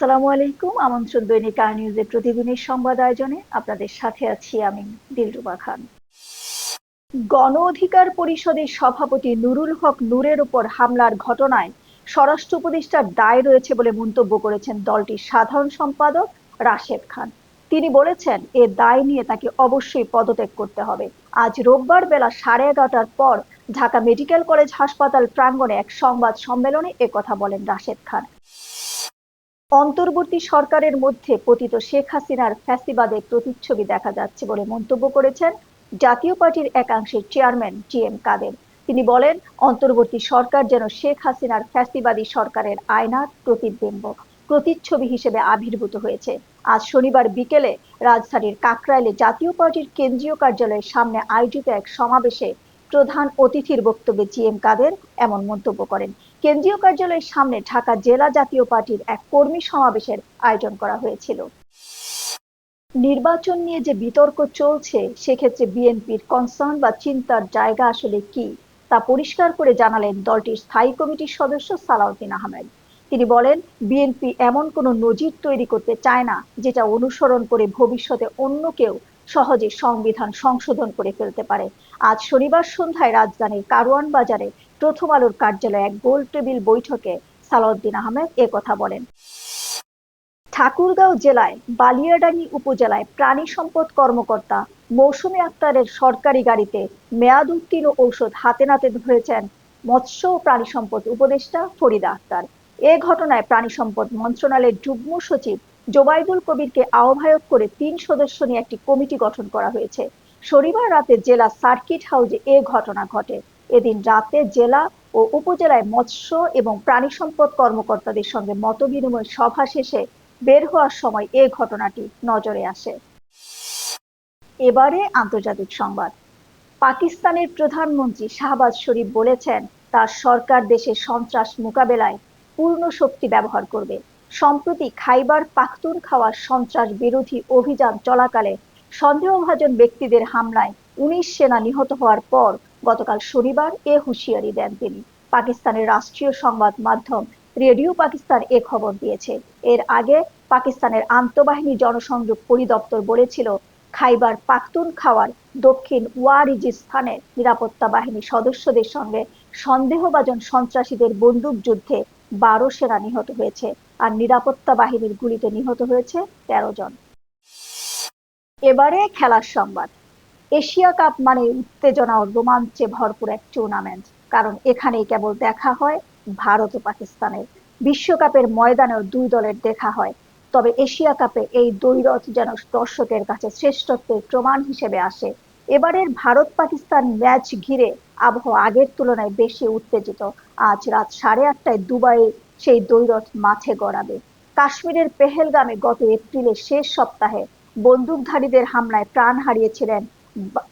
আসসালামু আলাইকুম। আমন্ত্রণ দৈনিক আর নিউজের প্রতিদিনের সংবাদ আয়োজনে আপনাদের সাথে আছি আমি দিলরুবা খান। গণ অধিকার পরিষদের সভাপতি নুরুল হক নূরের উপর হামলার ঘটনায় স্বরাষ্ট্র উপদেষ্টার দায় রয়েছে বলে মন্তব্য করেছেন দলটির সাধারণ সম্পাদক রাশেদ খান। তিনি বলেছেন, এ দায় নিয়ে তাকে অবশ্যই পদত্যাগ করতে হবে। আজ রোববার বেলা 11:30টার পর ঢাকা মেডিকেল কলেজ হাসপাতাল প্রাঙ্গণে এক সংবাদ সম্মেলনে একথা বলেন রাশেদ খান। অন্তর্বর্তী সরকারের মধ্যে পতিত শেখ হাসিনার ফ্যাসিবাদের প্রতিচ্ছবি দেখা যাচ্ছে বলে মন্তব্য করেছেন জাতীয় পার্টির একাংশের চেয়ারম্যান টি এম কাদের। তিনি বলেন, অন্তর্বর্তী সরকার যেন শেখ হাসিনার ফ্যাসিবাদী সরকারের আয়নার প্রতিবিম্ব, প্রতিচ্ছবি হিসেবে আবির্ভূত হয়েছে। আজ শনিবার বিকেলে রাজধানীর কাকরাইলে জাতীয় পার্টির কেন্দ্রীয় কার্যালয়ের সামনে আয়োজিত এক সমাবেশে প্রধান অতিথির বক্তব্যে জি এম কাদের এমন মন্তব্য করেন। কেন্দ্রীয় কার্যালয়ের সামনে ঢাকা জেলা জাতীয় পার্টির এক কর্মী সমাবেশের আয়োজন করা হয়েছিল। নির্বাচন নিয়ে যে বিতর্ক চলছে, সেক্ষেত্রে বিএনপির কনসার্ন বা চিন্তার জায়গা আসলে কি, তা পরিষ্কার করে জানালেন দলটির স্থায়ী কমিটির সদস্য সালাউদ্দিন আহমেদ। তিনি বলেন, বিএনপি এমন কোনো নজির তৈরি করতে চায় না যেটা অনুসরণ করে ভবিষ্যতে অন্য কেউ সহজে সংবিধান সংশোধন করে ফেলতে পারে। আজ শনিবার সন্ধ্যায় রাজধানীর কারওয়ান বাজারে প্রথম আলোর কার্যালয়ে এক গোল টেবিল বৈঠকে সালাউদ্দিন আহমেদ একথা বলেন। ঠাকুরগাঁও জেলায় বালিয়াডাঙ্গি উপজেলায় প্রাণী সম্পদ কর্মকর্তা মৌসুমী আক্তারের সরকারি গাড়িতে মেয়াদ উত্তীর্ণ ঔষধ হাতে নাতে ধরেছেন মৎস্য ও প্রাণী সম্পদ উপদেষ্টা ফরিদা আক্তার। এ ঘটনায় প্রাণী সম্পদ মন্ত্রণালয়ের যুগ্ম সচিব জোবাইদুল কবিরকে আহ্বায়ক করে ৩ সদস্য নিয়ে একটি কমিটি গঠন করা হয়েছে। শনিবার রাতে জেলা সার্কিট হাউসে এ ঘটনা ঘটে। এদিন রাতে জেলা ও উপজেলায় মৎস্য এবং প্রাণী সম্পদ কর্মকর্তাদের সঙ্গে মতবিনিময় সভা শেষে বের হওয়ার সময় এ ঘটনাটি নজরে আসে। এবারে আন্তর্জাতিক সংবাদ। পাকিস্তানের প্রধানমন্ত্রী শাহবাজ শরীফ বলেছেন, তার সরকার দেশের সন্ত্রাস মোকাবেলায় পূর্ণ শক্তি ব্যবহার করবে। সম্প্রতি খাইবার পাখতুনখাওয়া সন্ত্রাস বিরোধী অভিযান চলাকালে সন্দেহভাজন ব্যক্তিদের হামলায় ১৯ সেনা নিহত হওয়ার পর গতকাল শনিবার এ হুঁশিয়ারি দেন তিনি। পাকিস্তানের রাষ্ট্রীয় সংবাদ মাধ্যম রেডিও পাকিস্তান এ খবর দিয়েছে। এর আগে পাকিস্তানের আন্তঃবাহিনী জনসংযোগ পরিদপ্তর বলেছিল, খাইবার পাখতুনখাওয়ার দক্ষিণ ওয়াজিরিস্তানে নিরাপত্তা বাহিনী সদস্যদের সঙ্গে সন্দেহভাজন সন্ত্রাসীদের বন্দুকযুদ্ধে ১২ সেনা নিহত হয়েছে, আর নিরাপত্তা বাহিনীর গুলিতে নিহত হয়েছে ১৩ জন। এবারে খেলার সংবাদ। এশিয়া কাপ মানে উত্তেজনা ও রোমাঞ্চে ভরপুর এক টুর্নামেন্ট, কারণ এখানেই কেবল দেখা হয় ভারত ও পাকিস্তানের। বিশ্বকাপের ময়দানেও দুই দলের দেখা হয়, তবে এশিয়া কাপে এই দ্বৈরথ যেন দর্শকের কাছে শ্রেষ্ঠত্বের প্রমাণ হিসেবে আসে। এবারের ভারত পাকিস্তান ম্যাচ ঘিরে আবহাওয়া আগের তুলনায় বেশি উত্তেজিত। আজ রাত 8:30টায় দুবাইয়ে সেই দ্বৈরথ মাঠে গড়াবে। কাশ্মীরের পেহেলগামে গত এপ্রিলের শেষ সপ্তাহে বন্দুকধারীদের হামলায় প্রাণ হারিয়েছিলেন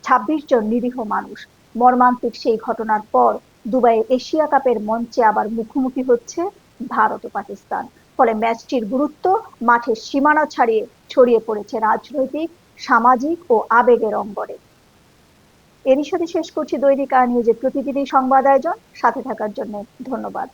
২৬ জন নিরীহ মানুষ। মর্মান্তিক সেই ঘটনার পর দুবাইয়ে এশিয়া কাপের মঞ্চে আবার মুখোমুখি হচ্ছে ভারত ও পাকিস্তান। ফলে ম্যাচটির গুরুত্ব মাঠের সীমানা ছাড়িয়ে ছড়িয়ে পড়েছে রাজনৈতিক, সামাজিক ও আবেগের অঙ্গনে। এরই সাথে শেষ করছি দৈনিক আর নিউজের প্রতিদিনই সংবাদ আয়োজন। সাথে থাকার জন্য ধন্যবাদ।